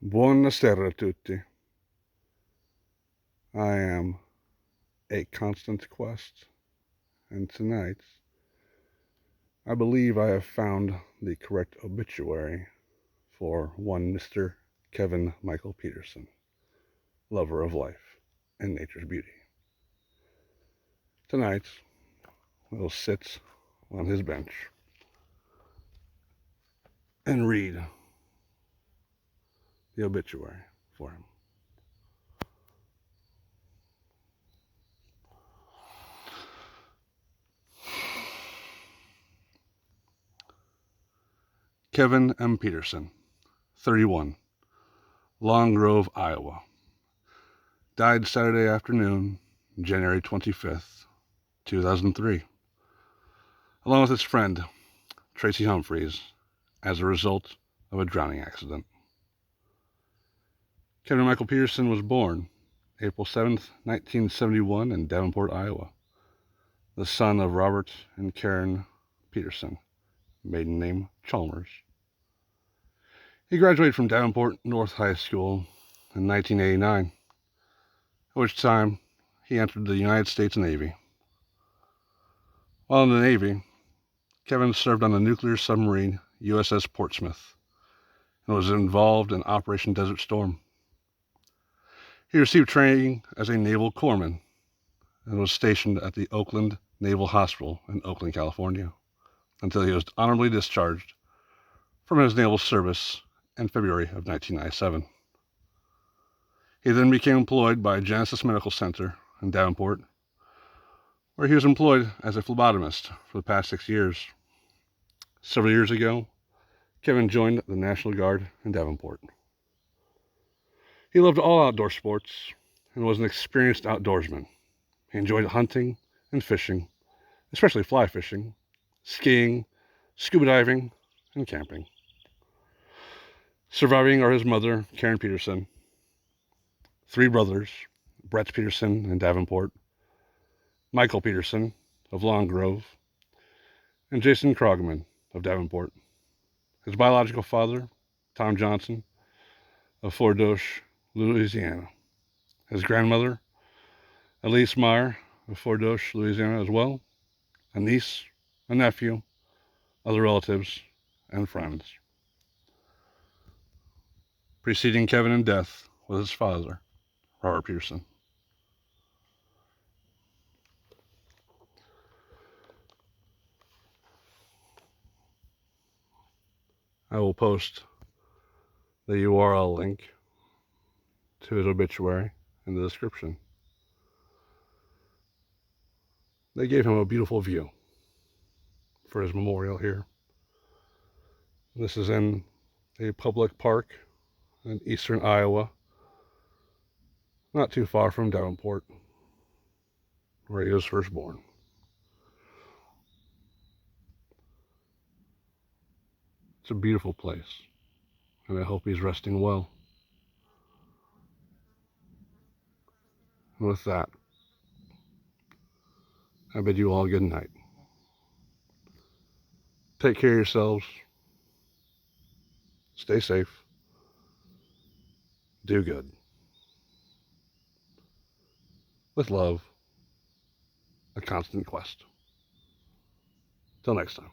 Buonasera tutti. I am a constant quest, and tonight I believe I have found the correct obituary for one Mr. Kevin Michael Petersen, lover of life and nature's beauty. Tonight we'll sit on his bench and read the obituary for him. Kevin M. Petersen, 31, Long Grove, Iowa. Died Saturday afternoon, January 25th, 2003, along with his friend, Tracy Humphreys, as a result of a drowning accident. Kevin Michael Petersen was born April 7th, 1971 in Davenport, Iowa, the son of Robert and Karen Petersen, maiden name Chalmers. He graduated from Davenport North High School in 1989, at which time he entered the United States Navy. While in the Navy, Kevin served on the nuclear submarine USS Portsmouth and was involved in Operation Desert Storm. He received training as a naval corpsman and was stationed at the Oakland Naval Hospital in Oakland, California, until he was honorably discharged from his naval service in February of 1997. He then became employed by Genesis Medical Center in Davenport, where he was employed as a phlebotomist for the past 6 years. Several years ago, Kevin joined the National Guard in Davenport. He loved all outdoor sports and was an experienced outdoorsman. He enjoyed hunting and fishing, especially fly fishing, skiing, scuba diving, and camping. Surviving are his mother, Karen Petersen, 3 brothers, Brett Petersen in Davenport, Michael Petersen of Long Grove, and Jason Krogman of Davenport. His biological father, Tom Johnson, of Fort Doche, Louisiana. His grandmother, Elise Meyer of Fort Doche, Louisiana as well, a niece, a nephew, other relatives, and friends. Preceding Kevin in death was his father, Robert Petersen. I will post the URL link to his obituary in the description. They gave him a beautiful view for his memorial here. This is in a public park in eastern Iowa, not too far from Davenport, where he was first born. It's a beautiful place, and I hope he's resting well. And with that, I bid you all good night. Take care of yourselves. Stay safe. Do good. With love, a constant quest. Till next time.